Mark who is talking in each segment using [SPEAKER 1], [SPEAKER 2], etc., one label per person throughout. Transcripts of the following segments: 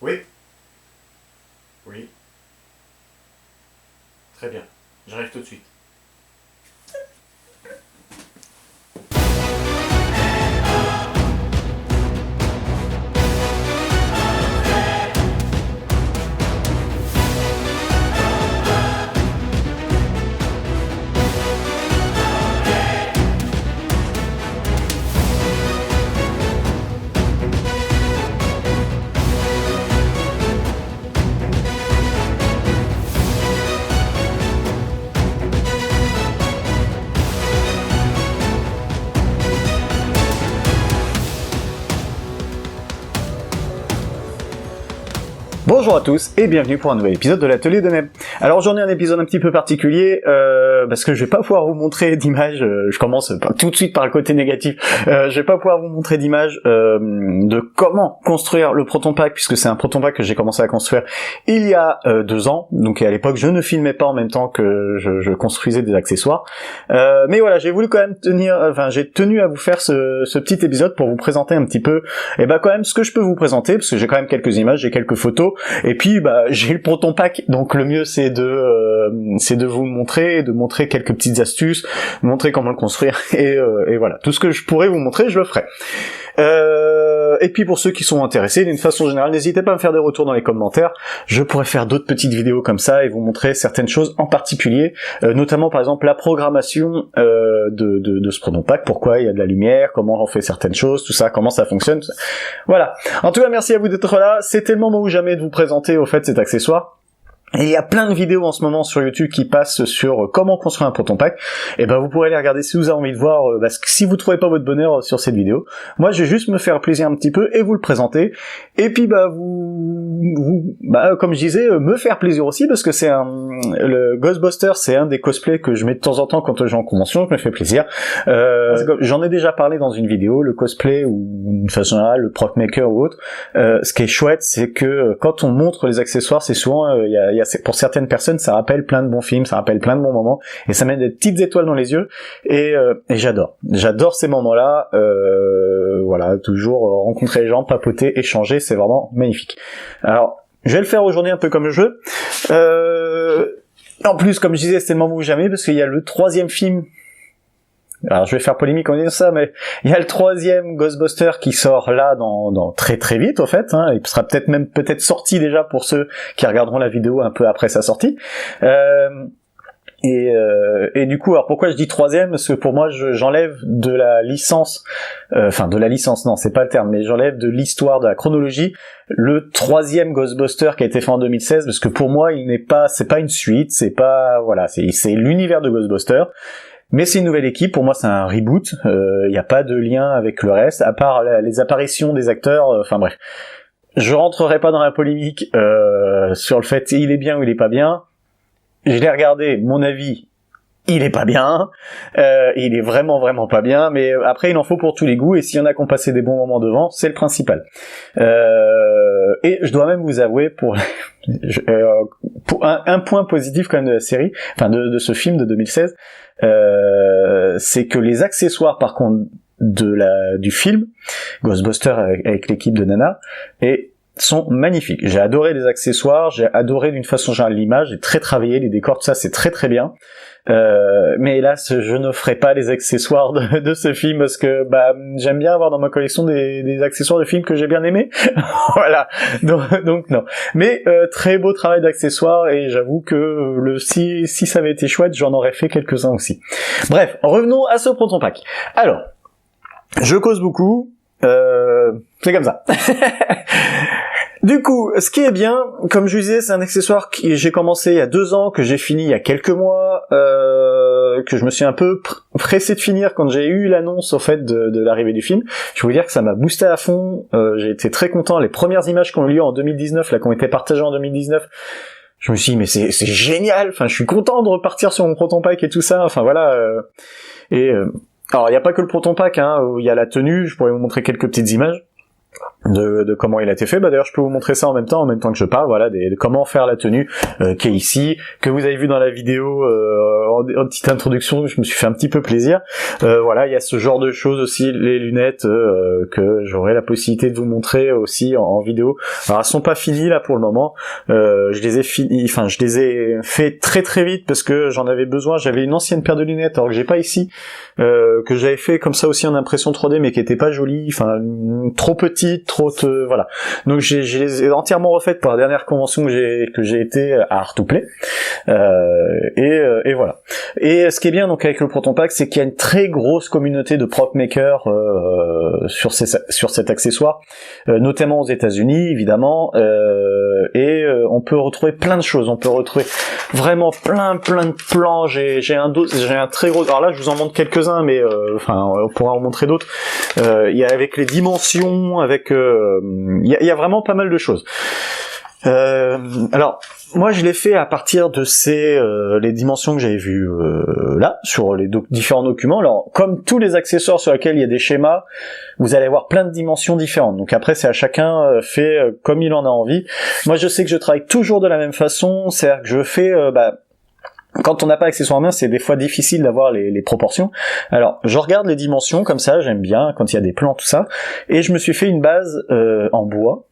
[SPEAKER 1] Oui, oui, très bien. J'arrive tout de suite.
[SPEAKER 2] Bonjour à tous et bienvenue pour un nouvel épisode de l'atelier de Neb. Alors aujourd'hui un épisode un petit peu particulier parce que je vais pas pouvoir vous montrer d'images, je commence tout de suite par le côté négatif, je vais pas pouvoir vous montrer d'images de comment construire le Proton Pack, puisque c'est un Proton Pack que j'ai commencé à construire il y a 2 ans, donc à l'époque je ne filmais pas en même temps que je construisais des accessoires, mais voilà, j'ai voulu quand même j'ai tenu à vous faire ce petit épisode pour vous présenter un petit peu, et bah quand même ce que je peux vous présenter, parce que j'ai quand même quelques images, j'ai quelques photos, et puis j'ai le Proton Pack, donc le mieux c'est de vous le montrer, de montrer quelques petites astuces, montrer comment le construire, et voilà, tout ce que je pourrais vous montrer, je le ferai. Et puis pour ceux qui sont intéressés, d'une façon générale, n'hésitez pas à me faire des retours dans les commentaires. Je pourrais faire d'autres petites vidéos comme ça et vous montrer certaines choses en particulier, notamment par exemple la programmation de ce Proton Pack, pourquoi il y a de la lumière, comment on fait certaines choses, tout ça, comment ça fonctionne. Tout ça. Voilà. En tout cas, merci à vous d'être là. C'était le moment ou jamais de vous présenter au fait cet accessoire. Et il y a plein de vidéos en ce moment sur YouTube qui passent sur comment construire un Proton Pack. Et ben vous pourrez les regarder si vous avez envie de voir, parce que si vous trouvez pas votre bonheur sur cette vidéo, moi je vais juste me faire plaisir un petit peu et vous le présenter. Et puis comme je disais, me faire plaisir aussi, parce que le Ghostbuster, c'est un des cosplays que je mets de temps en temps quand je vais en convention, je me fais plaisir. J'en ai déjà parlé dans une vidéo, le cosplay ou d'une façon générale, le prop maker ou autre. Ce qui est chouette, c'est que quand on montre les accessoires, c'est souvent pour certaines personnes, ça rappelle plein de bons films, ça rappelle plein de bons moments, et ça met des petites étoiles dans les yeux, et j'adore ces moments-là, voilà, toujours rencontrer les gens, papoter, échanger, c'est vraiment magnifique. Alors, je vais le faire aujourd'hui un peu comme je veux, en plus, comme je disais, c'était le moment ou jamais, parce qu'il y a le 3e film. Alors je vais faire polémique en disant ça, mais il y a le 3e Ghostbuster qui sort là dans très très vite au fait, hein. Il sera peut-être sorti déjà pour ceux qui regarderont la vidéo un peu après sa sortie. Et du coup, alors pourquoi je dis 3e? Parce que pour moi, j'enlève de la licence, de la licence, non, c'est pas le terme, mais j'enlève de l'histoire, de la chronologie, le 3e Ghostbuster qui a été fait en 2016, parce que pour moi, c'est pas une suite, c'est l'univers de Ghostbuster. Mais c'est une nouvelle équipe, pour moi c'est un reboot, il n'y a pas de lien avec le reste, à part les apparitions des acteurs, enfin bref. Je rentrerai pas dans la polémique sur le fait il est bien ou il est pas bien. Je l'ai regardé, mon avis, il est pas bien, il est vraiment vraiment pas bien, mais après il en faut pour tous les goûts, et s'il y en a qui ont passé des bons moments devant, c'est le principal. Et je dois même vous avouer, pour un point positif quand même de la série, enfin de ce film de 2016, c'est que les accessoires par contre du film Ghostbusters avec l'équipe de Nana sont magnifiques. J'ai adoré les accessoires, j'ai adoré d'une façon générale l'image, j'ai très travaillé les décors, tout ça c'est très très bien. Mais hélas, je ne ferai pas les accessoires de ce film, parce que j'aime bien avoir dans ma collection des accessoires de films que j'ai bien aimés. Voilà. Donc non. Mais très beau travail d'accessoires, et j'avoue que si ça avait été chouette, j'en aurais fait quelques-uns aussi. Bref, revenons à ce Proton Pack. Alors, je cause beaucoup. C'est comme ça. Du coup, ce qui est bien, comme je vous disais, c'est un accessoire que j'ai commencé il y a 2 ans, que j'ai fini il y a quelques mois, que je me suis un peu pressé de finir quand j'ai eu l'annonce au fait de l'arrivée du film. Je vais vous dire que ça m'a boosté à fond, j'ai été très content. Les premières images qu'on a eues en 2019, là, qui ont été partagées en 2019, je me suis dit mais c'est génial, enfin je suis content de repartir sur mon Proton Pack et tout ça, enfin voilà, alors il n'y a pas que le Proton Pack, hein, il y a la tenue, je pourrais vous montrer quelques petites images. de comment il a été fait. Bah d'ailleurs je peux vous montrer ça en même temps que je parle, voilà, de comment faire la tenue qui est ici, que vous avez vu dans la vidéo en petite introduction. Je me suis fait un petit peu plaisir. Voilà, il y a ce genre de choses aussi, les lunettes que j'aurai la possibilité de vous montrer aussi en vidéo. Alors elles sont pas finies là pour le moment, je les ai fait très très vite parce que j'en avais besoin. J'avais une ancienne paire de lunettes alors que j'ai pas ici, que j'avais fait comme ça aussi en impression 3D mais qui était pas jolie, enfin trop petite, voilà. Donc je les ai entièrement refaites pour la dernière convention que j'ai été à Art2Play. Et voilà. Et ce qui est bien donc avec le Proton Pack, c'est qu'il y a une très grosse communauté de prop makers sur cet accessoire, notamment aux États-Unis évidemment, et on peut retrouver plein de choses. On peut retrouver vraiment plein de plans. J'ai un très gros. Alors là, je vous en montre quelques-uns, mais on pourra en montrer d'autres. Il y a avec les dimensions, avec il y a vraiment pas mal de choses. Alors moi je l'ai fait à partir de les dimensions que j'avais vues là sur les différents documents. Alors comme tous les accessoires sur lesquels il y a des schémas, vous allez avoir plein de dimensions différentes. Donc après c'est à chacun fait comme il en a envie. Moi je sais que je travaille toujours de la même façon, c'est-à-dire que je fais quand on n'a pas accessoire en main, c'est des fois difficile d'avoir les proportions. Alors, je regarde les dimensions comme ça, j'aime bien quand il y a des plans, tout ça, et je me suis fait une base en bois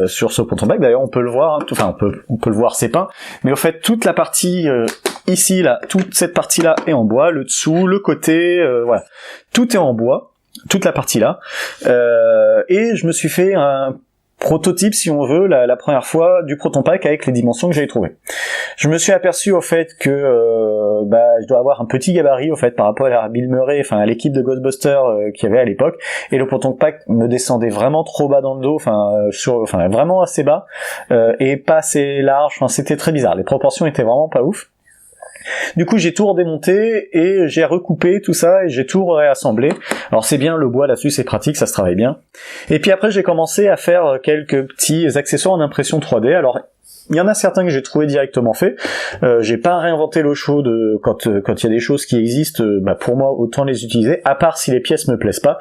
[SPEAKER 2] sur ce Proton Pack. D'ailleurs, on peut le voir, hein, on peut le voir, c'est peint, mais au fait, toute la partie ici, là, toute cette partie-là est en bois, le dessous, le côté, voilà, tout est en bois, toute la partie là, et je me suis fait un prototype, si on veut, la première fois du Proton Pack avec les dimensions que j'avais trouvées. Je me suis aperçu au fait que je dois avoir un petit gabarit au fait par rapport à Bill Murray, enfin à l'équipe de Ghostbusters qu'il y avait à l'époque, et le Proton Pack me descendait vraiment trop bas dans le dos, vraiment assez bas et pas assez large. Enfin c'était très bizarre, les proportions étaient vraiment pas ouf. Du coup, j'ai tout redémonté et j'ai recoupé tout ça et j'ai tout réassemblé. Alors c'est bien, le bois là-dessus c'est pratique, ça se travaille bien. Et puis après j'ai commencé à faire quelques petits accessoires en impression 3D. Alors il y en a certains que j'ai trouvé directement faits. J'ai pas réinventé l'eau chaude quand il y a des choses qui existent. Pour moi autant les utiliser, à part si les pièces me plaisent pas.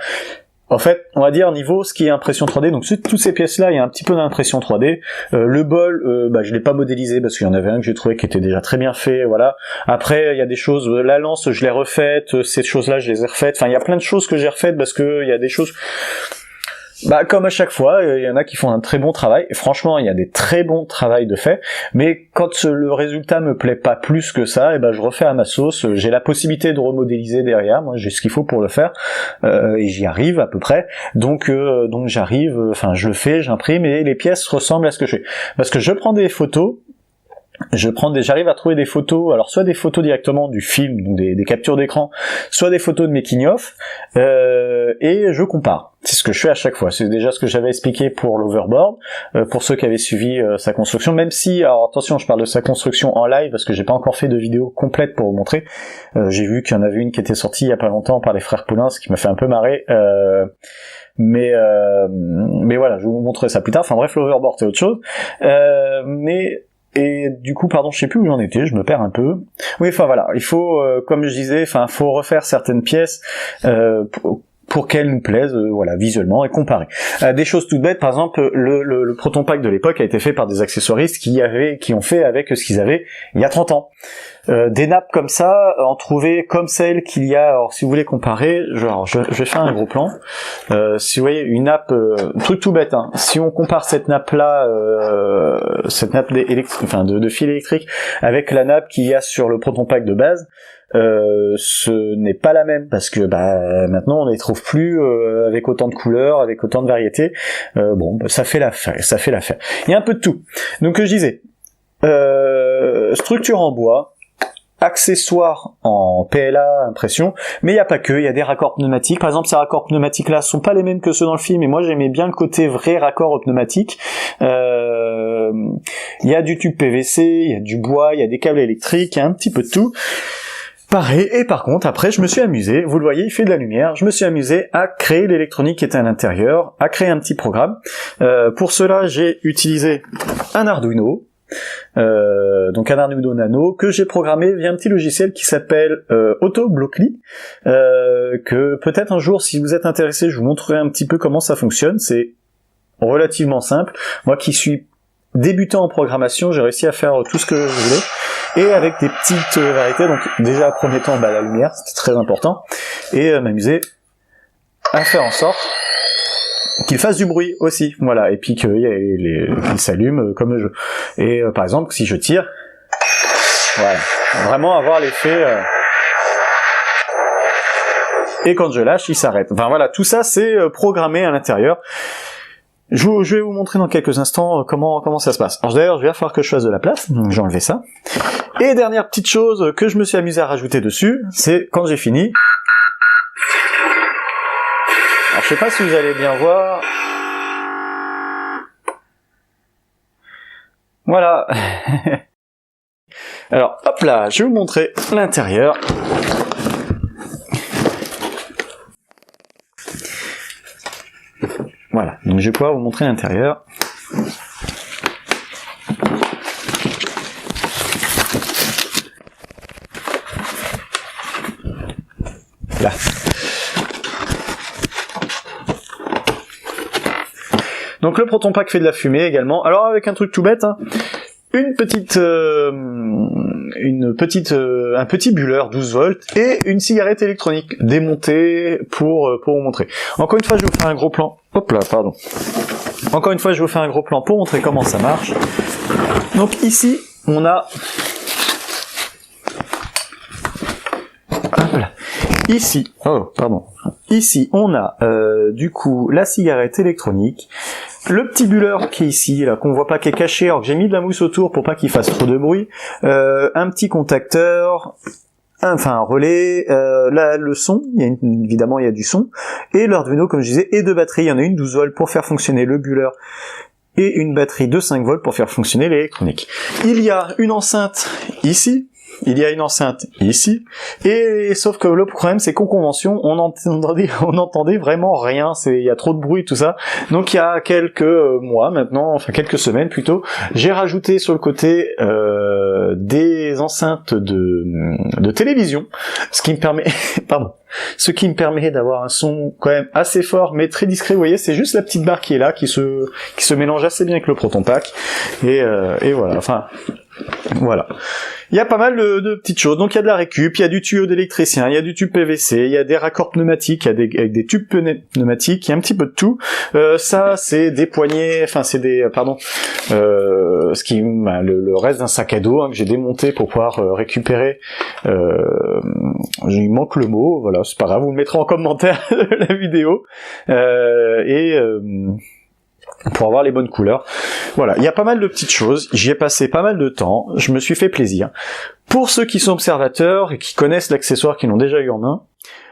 [SPEAKER 2] En fait, on va dire niveau ce qui est impression 3D, donc toutes ces pièces-là, il y a un petit peu d'impression 3D. Le bol, je l'ai pas modélisé parce qu'il y en avait un que j'ai trouvé qui était déjà très bien fait, voilà. Après, il y a des choses, la lance, je l'ai refaite, ces choses-là, je les ai refaites. Enfin, il y a plein de choses que j'ai refaites parce que il y a des choses. Comme à chaque fois, il y en a qui font un très bon travail. Et franchement, il y a des très bons travails de fait. Mais quand le résultat me plaît pas plus que ça, je refais à ma sauce. J'ai la possibilité de remodéliser derrière. Moi, j'ai ce qu'il faut pour le faire. Et j'y arrive à peu près. Donc j'arrive, je le fais, j'imprime et les pièces ressemblent à ce que je fais. Parce que je prends des photos. J'arrive à trouver des photos, alors soit des photos directement du film, donc des captures d'écran, soit des photos de making-of, et je compare. C'est ce que je fais à chaque fois. C'est déjà ce que j'avais expliqué pour l'Overboard, pour ceux qui avaient suivi sa construction, même si, alors attention, je parle de sa construction en live, parce que j'ai pas encore fait de vidéo complète pour vous montrer. J'ai vu qu'il y en avait une qui était sortie il y a pas longtemps par les frères Poulin, ce qui m'a fait un peu marrer, mais voilà, je vous montrerai ça plus tard. Enfin bref, l'Overboard c'est autre chose. Et du coup, pardon, je sais plus où j'en étais, je me perds un peu. Oui, voilà, il faut, comme je disais, faut refaire certaines pièces pour qu'elles nous plaisent, visuellement, et comparer. Des choses toutes bêtes, par exemple, le Proton Pack de l'époque a été fait par des accessoiristes qui ont fait avec ce qu'ils avaient il y a 30 ans. Des nappes comme ça, en trouver comme celle qu'il y a, alors si vous voulez comparer, je vais faire un gros plan. Si vous voyez une nappe, truc tout bête, hein, si on compare cette nappe-là, cette nappe de fil électrique, avec la nappe qu'il y a sur le Proton Pack de base, ce n'est pas la même, parce que maintenant on ne les trouve plus avec autant de couleurs, avec autant de variétés. Ça fait l'affaire. Il y a un peu de tout. Donc je disais, structure en bois, accessoires en PLA impression, mais il n'y a pas que, il y a des raccords pneumatiques. Par exemple, ces raccords pneumatiques là sont pas les mêmes que ceux dans le film, et moi j'aimais bien le côté vrai raccord pneumatique. Il y a du tube PVC, il y a du bois, il y a des câbles électriques, il y a un petit peu de tout. Pareil, et par contre, après, je me suis amusé, vous le voyez, il fait de la lumière, je me suis amusé à créer l'électronique qui était à l'intérieur, à créer un petit programme. Pour cela, j'ai utilisé un Arduino, donc un Arduino Nano que j'ai programmé via un petit logiciel qui s'appelle AutoBlockly, que peut-être un jour, si vous êtes intéressé, je vous montrerai un petit peu comment ça fonctionne. C'est relativement simple. Moi qui suis débutant en programmation, j'ai réussi à faire tout ce que je voulais, et avec des petites variétés. Donc déjà, premier temps, la lumière, c'était très important, et m'amuser à faire en sorte qu'il fasse du bruit aussi, voilà, et puis qu'il s'allume comme le jeu. Et par exemple, si je tire, voilà, vraiment avoir l'effet... et quand je lâche, il s'arrête. Enfin voilà, tout ça c'est programmé à l'intérieur. Je vais vous montrer dans quelques instants comment ça se passe. Alors d'ailleurs, il va falloir que je fasse de la place, donc j'ai enlevé ça. Et dernière petite chose que je me suis amusé à rajouter dessus, c'est quand j'ai fini... Alors je sais pas si vous allez bien voir... Voilà. Alors hop là, je vais vous montrer l'intérieur. Voilà, donc je vais pouvoir vous montrer l'intérieur. Là. Donc le Proton Pack fait de la fumée également. Alors avec un truc tout bête, hein, un petit bulleur 12 volts et une cigarette électronique démontée pour vous montrer. Encore une fois, je vais vous faire un gros plan. Hop là, pardon. Encore une fois, je vais vous faire un gros plan pour montrer comment ça marche. Donc ici, on a... Voilà. Ici, ici, on a du coup la cigarette électronique, le petit bulleur qui est ici, là, qu'on voit pas, qui est caché, alors que j'ai mis de la mousse autour pour pas qu'il fasse trop de bruit, un petit contacteur, un relais, là, le son, évidemment il y a du son, et l'Arduino, comme je disais, et deux batteries. Il y en a une 12 volts pour faire fonctionner le bulleur, et une batterie de 5 volts pour faire fonctionner l'électronique. Il y a une enceinte ici, il y a une enceinte ici, et sauf que le problème c'est qu'en convention on entendait vraiment rien, il y a trop de bruit, tout ça. Donc il y a quelques mois maintenant, enfin quelques semaines plutôt, j'ai rajouté sur le côté des enceintes de télévision, ce qui me permet d'avoir un son quand même assez fort mais très discret. Vous voyez, c'est juste la petite barre qui est là, qui se mélange assez bien avec le Proton Pack, et voilà, enfin voilà. Il y a pas mal de petites choses. Donc il y a de la récup, il y a du tuyau d'électricien, il y a du tube PVC, il y a des raccords pneumatiques, avec des tubes pneumatiques, il y a un petit peu de tout. Ça c'est des poignées, enfin c'est des le reste d'un sac à dos, hein, que j'ai démonté pour pouvoir récupérer. Il manque le mot, voilà, c'est pas grave, vous le mettrez en commentaire de la vidéo. Pour avoir les bonnes couleurs. Voilà, il y a pas mal de petites choses, j'y ai passé pas mal de temps, je me suis fait plaisir. Pour ceux qui sont observateurs et qui connaissent l'accessoire, qui l'ont déjà eu en main,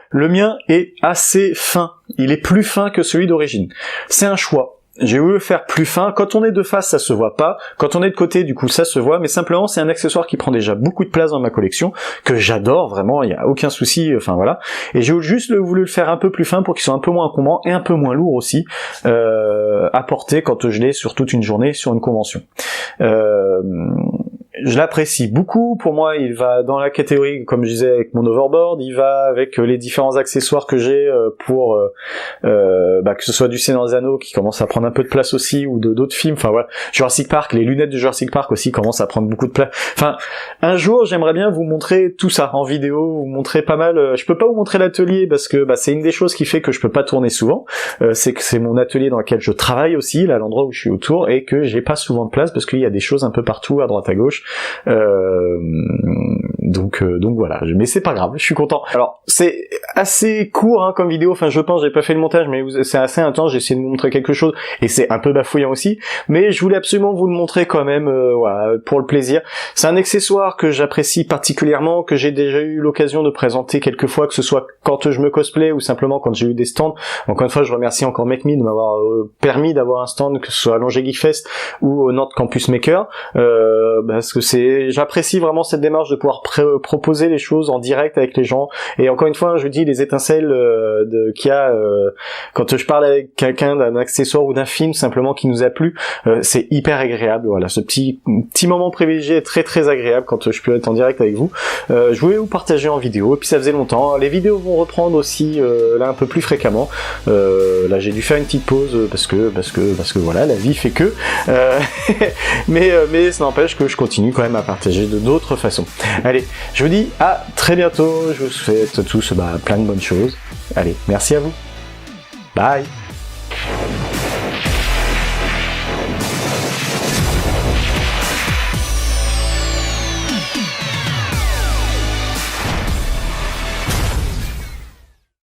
[SPEAKER 2] le mien est assez fin, il est plus fin que celui d'origine. C'est un choix. J'ai voulu le faire plus fin. Quand on est de face, ça se voit pas. Quand on est de côté, du coup, ça se voit. Mais simplement, c'est un accessoire qui prend déjà beaucoup de place dans ma collection, que j'adore vraiment. Il y a aucun souci. Enfin voilà. Et j'ai juste voulu le faire un peu plus fin pour qu'il soit un peu moins encombrant et un peu moins lourd aussi à porter quand je l'ai sur toute une journée sur une convention. Je l'apprécie beaucoup. Pour moi, il va dans la catégorie, comme je disais, avec mon overboard. Il va avec les différents accessoires que j'ai pour que ce soit du Seigneur des Anneaux qui commence à prendre un peu de place aussi, ou d'autres films. Enfin voilà, Jurassic Park, les lunettes de Jurassic Park aussi commencent à prendre beaucoup de place. Enfin, un jour, j'aimerais bien vous montrer tout ça en vidéo, vous montrer pas mal. Je peux pas vous montrer l'atelier parce que c'est une des choses qui fait que je peux pas tourner souvent. C'est que c'est mon atelier dans lequel je travaille aussi, là, l'endroit où je suis autour, et que j'ai pas souvent de place parce qu'il y a des choses un peu partout, à droite à gauche. Donc voilà, mais c'est pas grave, je suis content. Alors c'est assez court comme vidéo, enfin je pense, j'ai pas fait le montage, mais c'est assez intense, j'ai essayé de vous montrer quelque chose, et c'est un peu bafouillant aussi, mais je voulais absolument vous le montrer quand même, voilà, pour le plaisir. C'est un accessoire que j'apprécie particulièrement, que j'ai déjà eu l'occasion de présenter quelques fois, que ce soit quand je me cosplay ou simplement quand j'ai eu des stands. Encore une fois, je remercie encore MakeMe de m'avoir permis d'avoir un stand, que ce soit à Angers Geek Fest ou au Nantes Campus Maker, parce que j'apprécie vraiment cette démarche de pouvoir proposer les choses en direct avec les gens. Et encore une fois, je vous dis, les étincelles qu'il y a quand je parle avec quelqu'un d'un accessoire ou d'un film simplement qui nous a plu, c'est hyper agréable. Voilà, ce petit moment privilégié est très très agréable quand je peux être en direct avec vous. Je voulais vous partager en vidéo, et puis ça faisait longtemps. Les vidéos vont reprendre aussi là un peu plus fréquemment. Là j'ai dû faire une petite pause parce que voilà, la vie fait que. Mais ça n'empêche que je continue quand même à partager de d'autres façons. Allez, je vous dis à très bientôt. Je vous souhaite tous plein de bonnes choses. Allez, merci à vous. Bye.